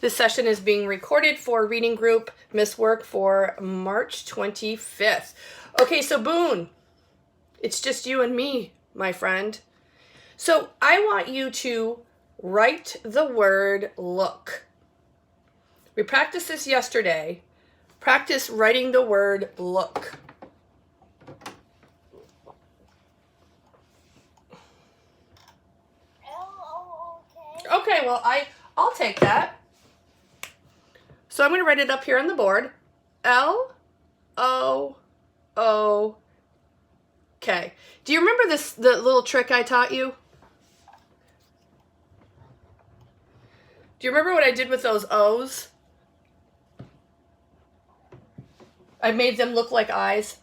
This session is being recorded for reading group Miss Work for March 25th. Okay, so Boone, it's just you and me, my friend. So I want you to write the word look. We practiced this yesterday. Practice writing the word look. Okay, well, I'll take that. So I'm going to write it up here on the board. L-O-O-K. Do you remember the little trick I taught you? Do you remember what I did with those O's? I made them look like eyes.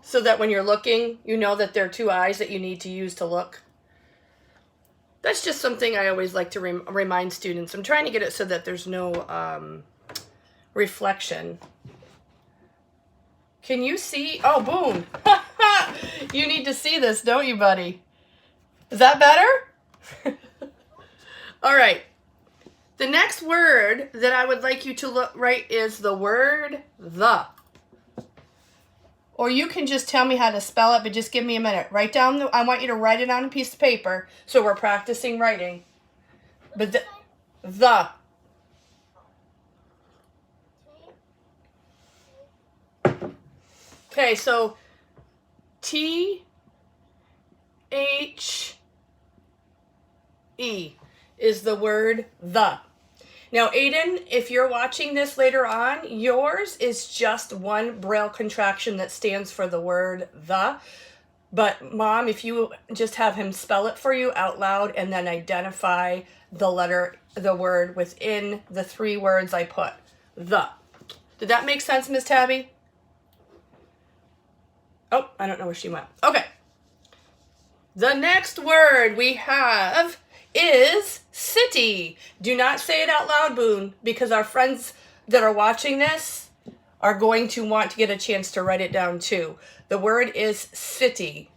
So that when you're looking, you know that there are two eyes that you need to use to look. That's just something I always like to remind students. I'm trying to get it so that there's no reflection. Can you see? Oh, Boone. You need to see this, don't you, buddy? Is that better? All right. The next word that I would like you to write is the word the. Or you can just tell me how to spell it, but just give me a minute. Write down, I want you to write it on a piece of paper, so we're practicing writing. But the. Okay, so T-H-E is the word the. Now, Aiden, if you're watching this later on, yours is just one Braille contraction that stands for the word the. But Mom, if you just have him spell it for you out loud and then identify the word within the three words I put. The. Did that make sense, Miss Tabby? Oh, I don't know where she went. Okay. The next word we have is city. Do not say it out loud, Boone, because our friends that are watching this are going to want to get a chance to write it down too. The word is city.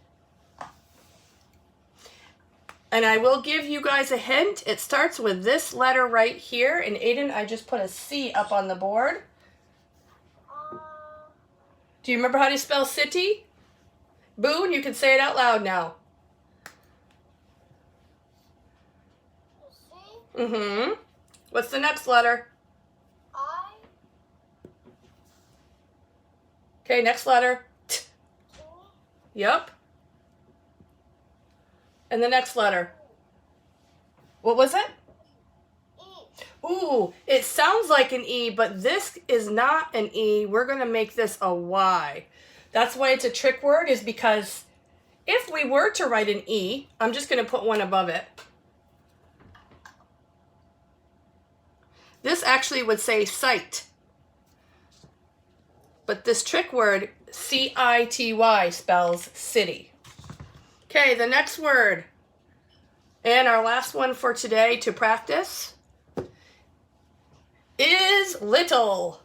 And I will give you guys a hint. It starts with this letter right here. And Aiden, I just put a C up on the board. Do you remember how to spell city? Boone, you can say it out loud now. Mm-hmm. What's the next letter? I. Okay, next letter. T. Yep. And the next letter. What was it? E. Ooh, it sounds like an E, but this is not an E. We're going to make this a Y. That's why it's a trick word, is because if we were to write an E, I'm just going to put one above it. This actually would say sight. But this trick word, C-I-T-Y, spells city. Okay, the next word, and our last one for today to practice, is little.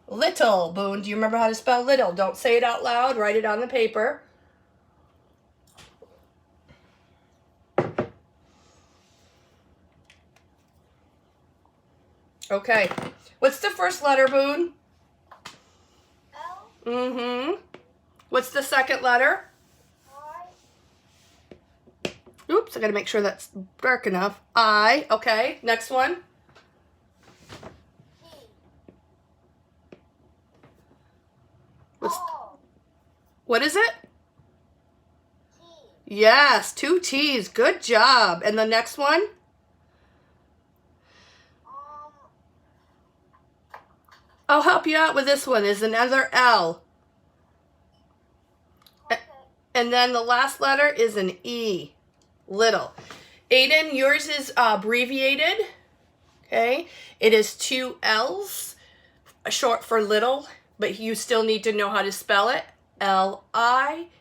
Little. Boone, do you remember how to spell little? Don't say it out loud. Write it on the paper. Okay. What's the first letter, Boone? L. Mm-hmm. What's the second letter? I. Oops, I gotta make sure that's dark enough. I. Okay. Next one. T. What is it? T. Yes, two T's. Good job. And the next one? I'll help you out with this one. Is another L. Okay. And then the last letter is an E. Little. Aiden, yours is abbreviated. Okay. It is two L's, short for little, but you still need to know how to spell it. L-I-T-T-L-E.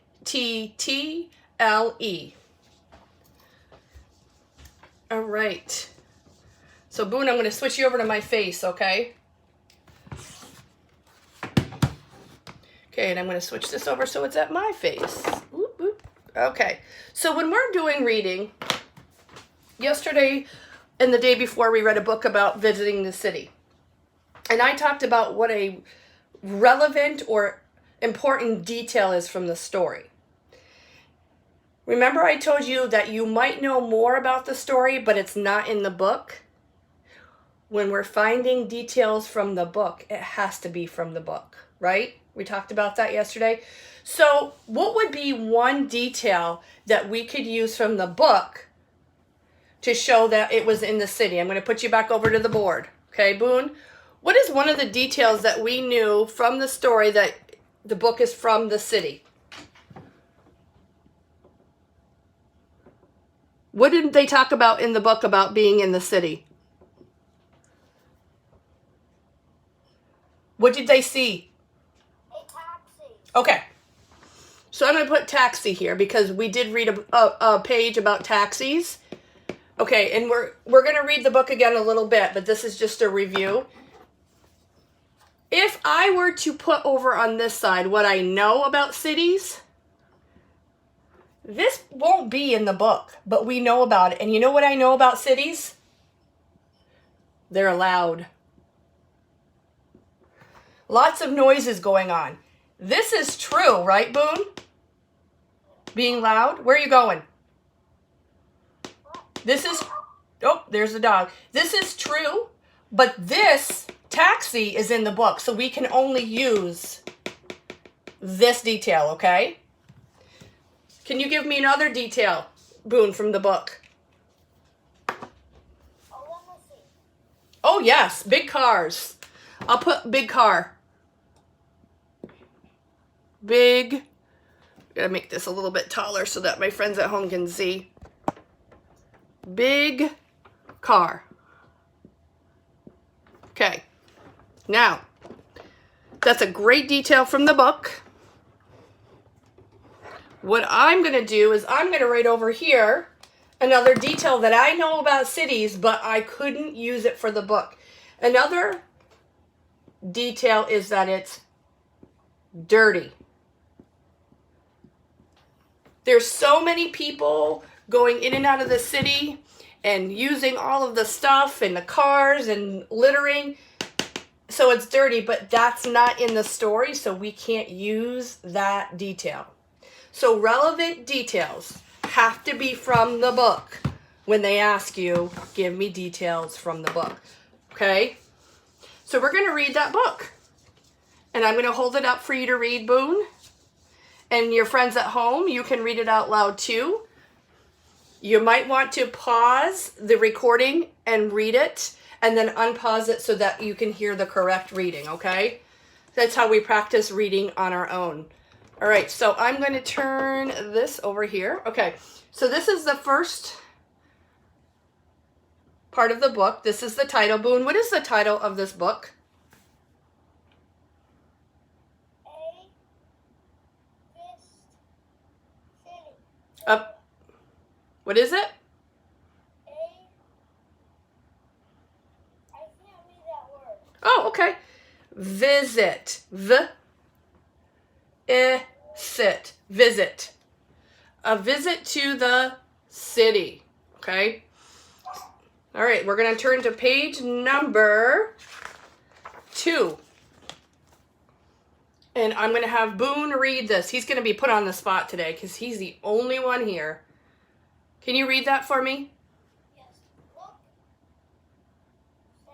All right. So, Boone, I'm going to switch you over to my face, okay? Okay, and I'm going to switch this over so it's at my face. Whoop, whoop. Okay, so when we're doing reading, yesterday and the day before we read a book about visiting the city. And I talked about what a relevant or important detail is from the story. Remember I told you that you might know more about the story, but it's not in the book? When we're finding details from the book, it has to be from the book, right? We talked about that yesterday. So what would be one detail that we could use from the book to show that it was in the city? I'm going to put you back over to the board. Okay, Boone? What is one of the details that we knew from the story that the book is from the city? What did they talk about in the book about being in the city? What did they see? A taxi. Okay. So I'm going to put taxi here because we did read a page about taxis. Okay, and we're going to read the book again a little bit, but this is just a review. If I were to put over on this side what I know about cities, this won't be in the book, but we know about it. And you know what I know about cities? They're loud. Lots of noises going on. This is true, right, Boone? Being loud? Where are you going? This is, oh, there's the dog. This is true, but this taxi is in the book, so we can only use this detail, okay? Can you give me another detail, Boone, from the book? Oh, yes, big cars. I'll put big car. Big, gotta make this a little bit taller so that my friends at home can see. Big car. Okay, now, that's a great detail from the book. What I'm going to do is I'm going to write over here another detail that I know about cities, but I couldn't use it for the book. Another detail is that it's dirty. There's so many people going in and out of the city and using all of the stuff and the cars and littering. So it's dirty, but that's not in the story, so we can't use that detail. So relevant details have to be from the book when they ask you, give me details from the book. Okay? So we're going to read that book. And I'm going to hold it up for you to read, Boone. And your friends at home, you can read it out loud too. You might want to pause the recording and read it, and then unpause it so that you can hear the correct reading, okay? That's how we practice reading on our own. All right, so I'm going to turn this over here. Okay, so this is the first part of the book. This is the title. Boone, what is the title of this book? What is it? I can't read that word. Oh, okay. Visit. Sit. Visit. A visit to the city. Okay? All right, we're going to turn to page number 2. And I'm going to have Boone read this. He's going to be put on the spot today because he's the only one here. Can you read that for me? Yes. Look, said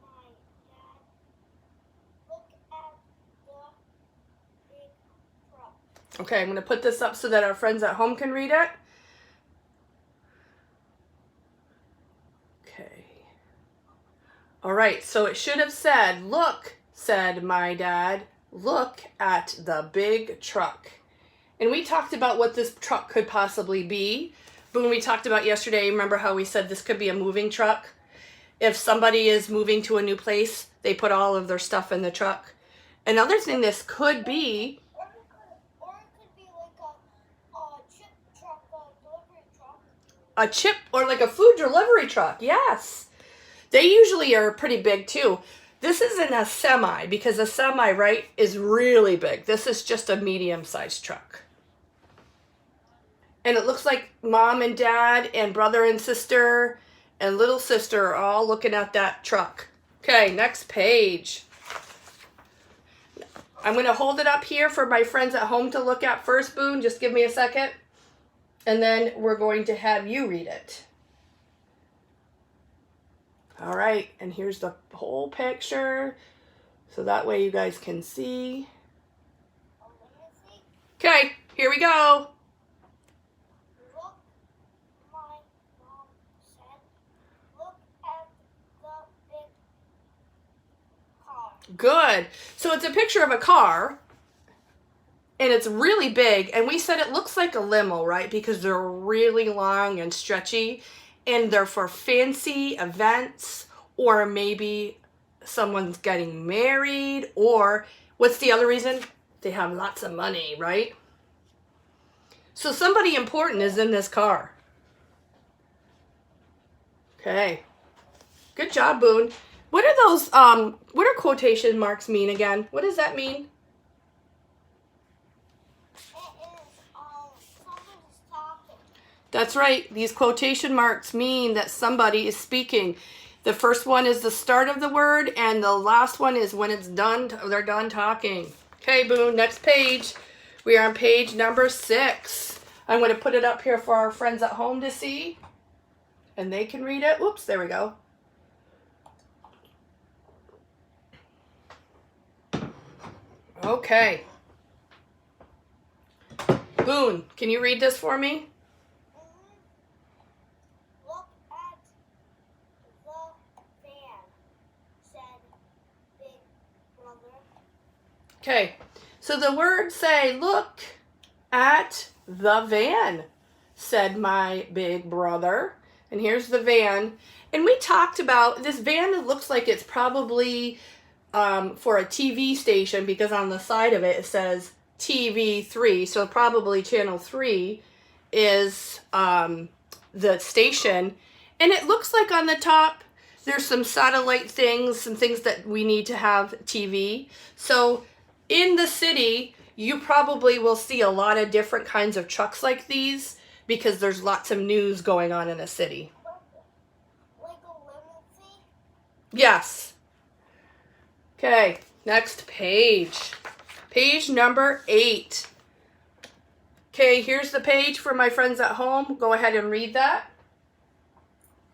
my dad. Look at the big truck. Okay, I'm going to put this up so that our friends at home can read it. Okay. All right, so it should have said, look, said my dad, look at the big truck. And we talked about what this truck could possibly be. But when we talked about yesterday, remember how we said this could be a moving truck? If somebody is moving to a new place, they put all of their stuff in the truck. Another thing this could be... Or it could be like a chip truck, a delivery truck. A chip or like a food delivery truck, yes. They usually are pretty big too. This isn't a semi because a semi, right, is really big. This is just a medium-sized truck. And it looks like mom and dad and brother and sister and little sister are all looking at that truck. Okay, next page. I'm going to hold it up here for my friends at home to look at first, Boone. Just give me a second. And then we're going to have you read it. All right, and here's the whole picture. So that way you guys can see. Okay, here we go. Look, my mom said, look at the big car. Good. So it's a picture of a car. And it's really big. And we said it looks like a limo, right? Because they're really long and stretchy. And they're for fancy events. Or maybe someone's getting married. Or what's the other reason? They have lots of money, right? So somebody important is in this car. Okay. Good job, Boone. What are those, what are quotation marks mean again? What does that mean? Somebody's talking. That's right. These quotation marks mean that somebody is speaking. The first one is the start of the word, and the last one is when it's done, they're done talking. Okay, Boone, next page. We are on page number 6. I'm going to put it up here for our friends at home to see, and they can read it. Oops, there we go. Okay. Boone, can you read this for me? Look at the van, said Big Brother. Okay, so the words say, look at the van, said my big brother. And here's the van. And we talked about this van. It looks like it's probably for a TV station because on the side of it says TV3. So probably channel 3 is the station. And it looks like on the top there's some satellite things, some things that we need to have TV. So in the city, you probably will see a lot of different kinds of trucks like these because there's lots of news going on in a city. Like a limousine? Yes. Okay, next page. Page number 8. Okay, here's the page for my friends at home. Go ahead and read that.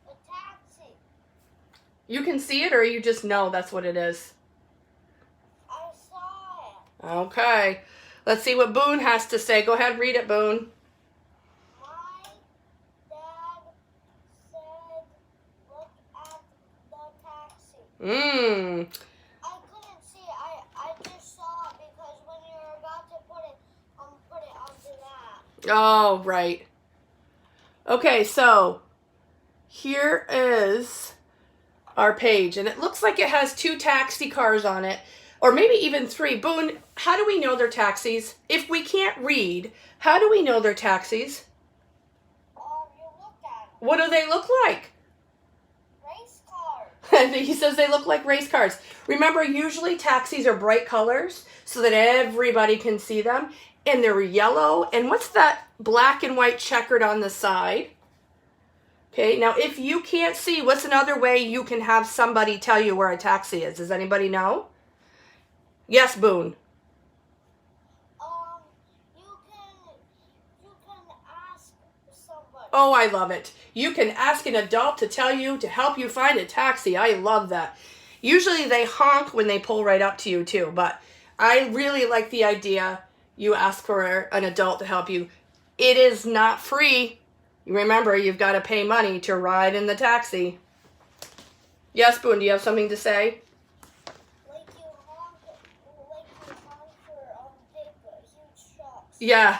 A taxi. You can see it or you just know that's what it is. I saw it. Okay, let's see what Boone has to say. Go ahead, read it, Boone. My dad said, look at the taxi. I couldn't see it. I just saw it because when you were about to put it onto that. Oh, right. Okay, so here is our page, and it looks like it has 2 taxi cars on it, or maybe even 3. Boone, how do we know they're taxis? If we can't read, how do we know they're taxis? You look at it. What do they look like? Race cars. He says they look like race cars. Remember, usually taxis are bright colors so that everybody can see them. And they're yellow. And what's that black and white checkered on the side? Okay, now if you can't see, what's another way you can have somebody tell you where a taxi is? Does anybody know? Yes, Boone. You can ask somebody. Oh, I love it. You can ask an adult to tell you, to help you find a taxi. I love that. Usually they honk when they pull right up to you too, but I really like the idea you ask for an adult to help you. It is not free. Remember, you've got to pay money to ride in the taxi. Yes, Boone, do you have something to say? Like you honk for big, huge trucks. Yeah.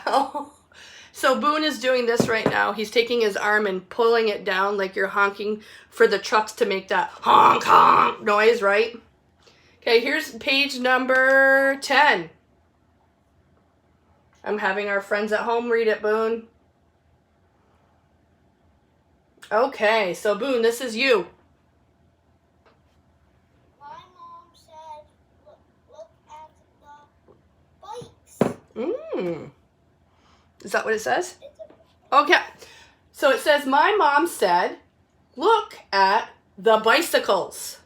So Boone is doing this right now. He's taking his arm and pulling it down like you're honking for the trucks to make that honk, honk noise, right? Okay, here's page number 10. I'm having our friends at home read it, Boone. Okay, so Boone, this is you. My mom said, look at the bikes. Is that what it says? It's a Okay. So it says, my mom said, look at the bicycles.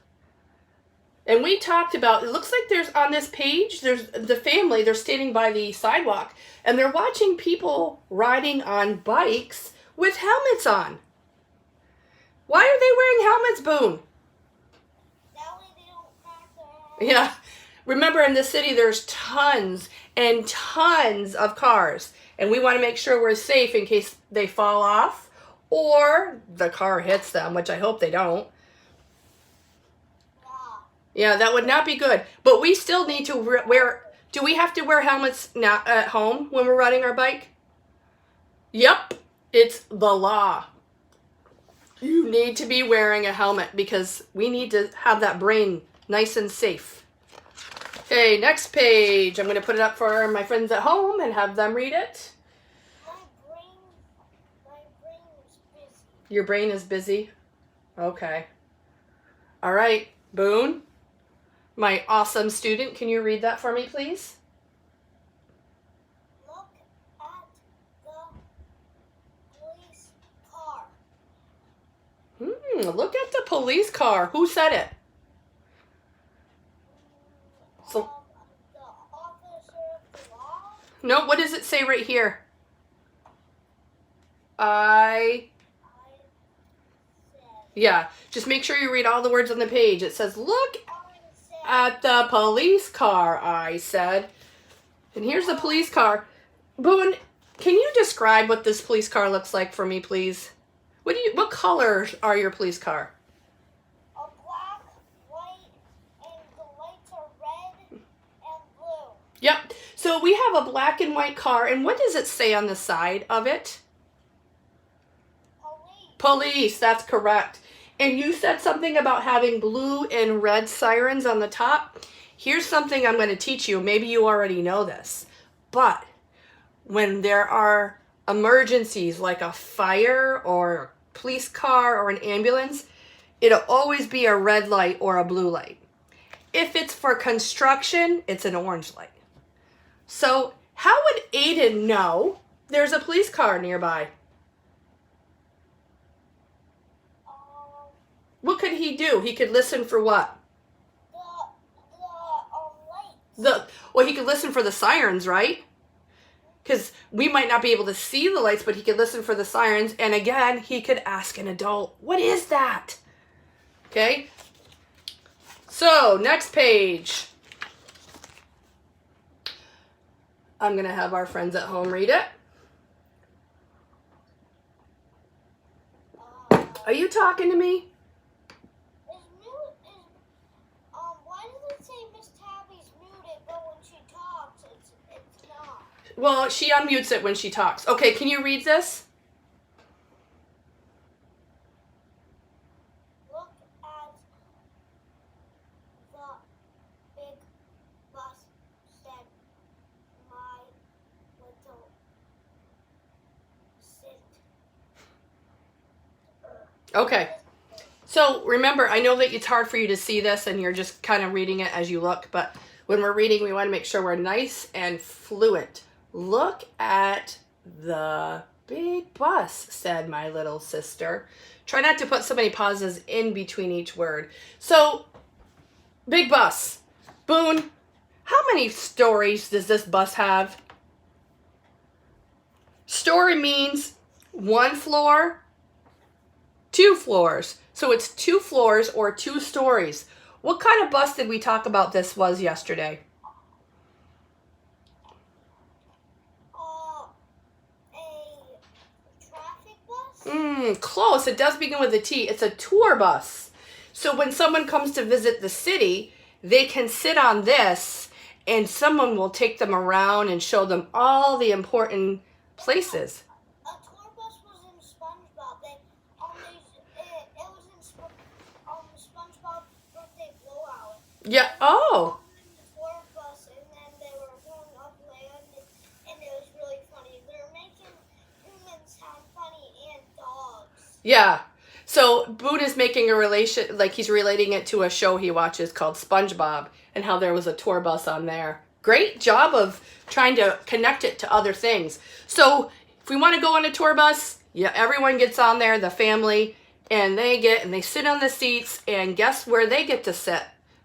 And we talked about, it looks like there's on this page, there's the family, they're standing by the sidewalk and they're watching people riding on bikes with helmets on. Why are they wearing helmets, Boone? That way they don't crack their head. Yeah. Remember, in the city, there's tons and tons of cars. And we want to make sure we're safe in case they fall off or the car hits them, which I hope they don't. Yeah, that would not be good. But we still need to wear... Do we have to wear helmets now at home when we're riding our bike? Yep, it's the law. You need to be wearing a helmet because we need to have that brain nice and safe. Okay, next page. I'm going to put it up for my friends at home and have them read it. My brain is busy. Your brain is busy? Okay. All right, Boone, my awesome student, can you read that for me, please? Look at the police car. Look at the police car. Who said it? So, The officer of the law. no, what does it say right here? Yeah, just make sure you read all the words on the page. It says, look at the police car, I said. And here's the police car. Boone, can you describe what this police car looks like for me, please? What colors are your police car? A black, white, and the lights are red and blue. Yep. So we have a black and white car, and what does it say on the side of it? Police, that's correct. And you said something about having blue and red sirens on the top. Here's something I'm going to teach you. Maybe you already know this. But when there are emergencies like a fire or a police car or an ambulance, it'll always be a red light or a blue light. If it's for construction, it's an orange light. So how would Aiden know there's a police car nearby? What could he do? He could listen for what? Lights. Well, he could listen for the sirens, right? Because we might not be able to see the lights, but he could listen for the sirens. And again, he could ask an adult, what is that? Okay. So, next page. I'm going to have our friends at home read it. Are you talking to me? Why does it say Miss Tabby's muted, but when she talks, it's not? Well, she unmutes it when she talks. Okay, can you read this? Look at the big bus, said my little sister. Okay. So remember, I know that it's hard for you to see this and you're just kind of reading it as you look, but when we're reading, we want to make sure we're nice and fluent. Look at the big bus, said my little sister. Try not to put so many pauses in between each word. So, big bus. Boone, how many stories does this bus have? Story means one floor, two floors. So it's 2 floors or 2 stories. What kind of bus did we talk about this was yesterday? A traffic bus? Close. It does begin with a T. It's a tour bus. So when someone comes to visit the city, they can sit on this and someone will take them around and show them all the important places. A tour bus was in SpongeBob. It was in SpongeBob birthday blowout. Yeah. Oh. The tour bus, and then they were going up land, and it was really funny. They were making humans sound funny and dogs. Yeah. So Boone is making a relation, like he's relating it to a show he watches called SpongeBob and how there was a tour bus on there. Great job of trying to connect it to other things. So if we want to go on a tour bus, yeah, everyone gets on there, the family, and they sit on the seats, and guess where they get to sit?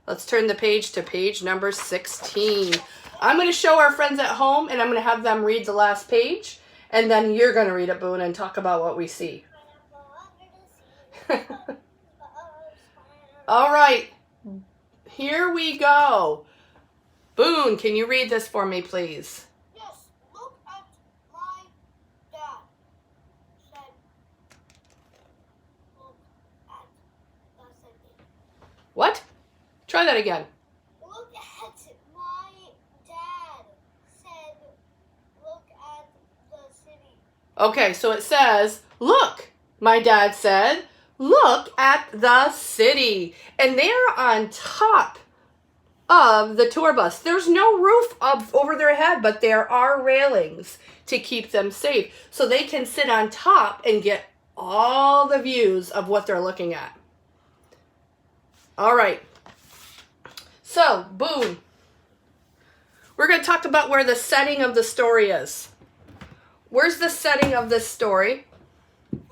Let's turn the page to page number 16. I'm going to show our friends at home, and I'm going to have them read the last page, and then you're going to read it, Boone, and talk about what we see. All right, here we go. Boone, can you read this for me, please? Yes, look at my dad, said. Look at the city. What? Try that again. Look at my dad, said. Look at the city. Okay, so it says, look, my dad said, look at the city. And they're on top of the tour bus. There's no roof up over their head, but there are railings to keep them safe. So they can sit on top and get all the views of what they're looking at. All right. So, Boone, we're going to talk about where the setting of the story is. Where's the setting of this story?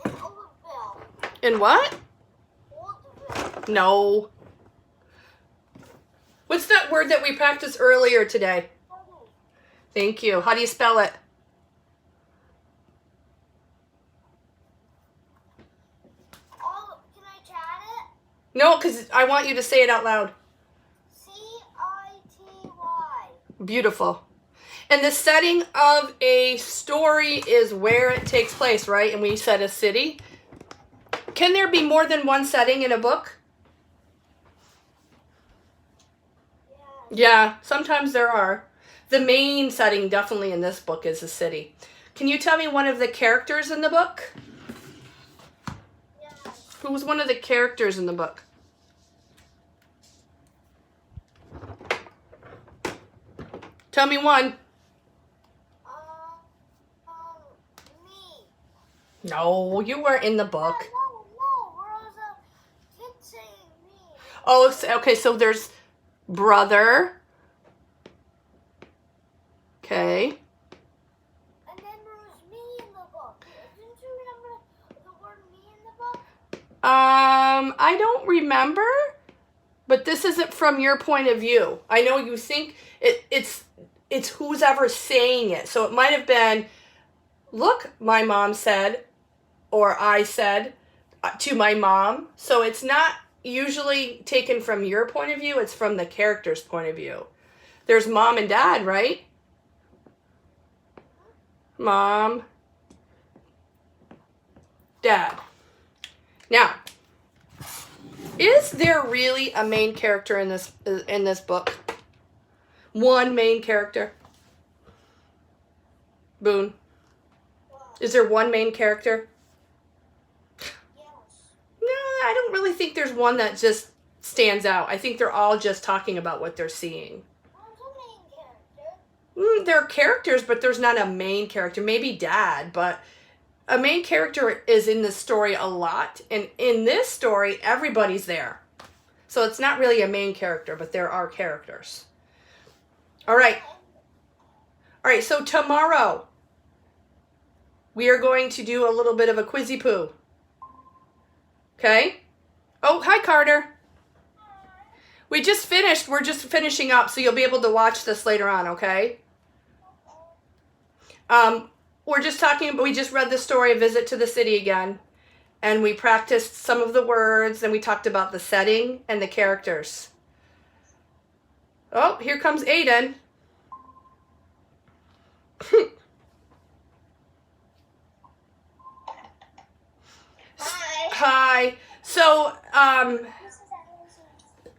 In Oldville. In what? Oldville. No. What's that word that we practiced earlier today? Thank you. How do you spell it? Oh, can I chat it? No, because I want you to say it out loud. C-I-T-Y. Beautiful. And the setting of a story is where it takes place, right? And we said a city. Can there be more than one setting in a book? Yeah, sometimes there are. The main setting definitely in this book is a city. Can you tell me one of the characters in the book? Yes. Who was one of the characters in the book? Tell me one. Me. No, you weren't in the book. No, where was a kid saying me? Oh, okay, so there's brother. Okay. And then there was me in the book. Didn't you remember the word me in the book? I don't remember, but this isn't from your point of view. I know you think it's who's ever saying it. So it might have been, look, my mom said, or I said to my mom. So it's not usually taken from your point of view. It's from the character's point of view. There's mom and dad, right? Mom, dad. Now, is there really a main character in this book? One main character? Boone. Is there one main character? Yes. No, I don't really think there's one that just stands out. I think they're all just talking about what they're seeing. Who's the main character? They're characters, but there's not a main character. Maybe dad, but a main character is in this story a lot. And in this story, everybody's there. So it's not really a main character, but there are characters. All right. All right, so tomorrow we are going to do a little bit of a quizzy poo. Okay? Oh, hi, Carter. We just finished. We're just finishing up, so you'll be able to watch this later on, okay? We're just talking, we just read the story, A Visit to the City again, and we practiced some of the words, and we talked about the setting and the characters. Oh, here comes Aiden. Hi. Hi. So,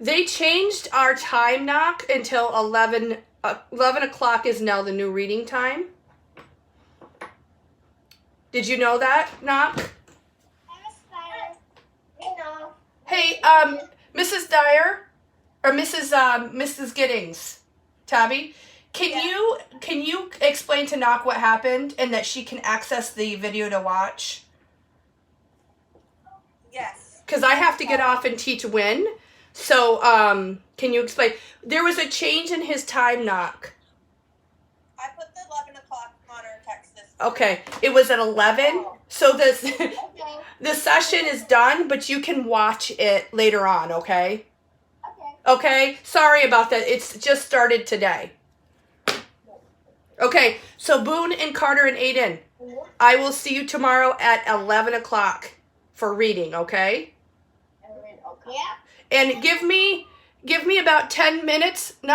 they changed our time knock until 11 o'clock is now the new reading time. Did you know that, Knock? Hey, Mrs. Dyer, or Mrs. Giddings, Tabby, can you explain to Knock what happened and that she can access the video to watch? Yes. Because I have to get off and teach Win. So, can you explain? There was a change in his time knock. I put the 11 o'clock on our text this Okay, it was at 11. So this, Okay. the session is done, but you can watch it later on, okay? Okay. Okay? Sorry about that. It's just started today. Okay, so Boone and Carter and Aiden, I will see you tomorrow at 11 o'clock for reading, okay? Yeah. And give me about 10 minutes. Not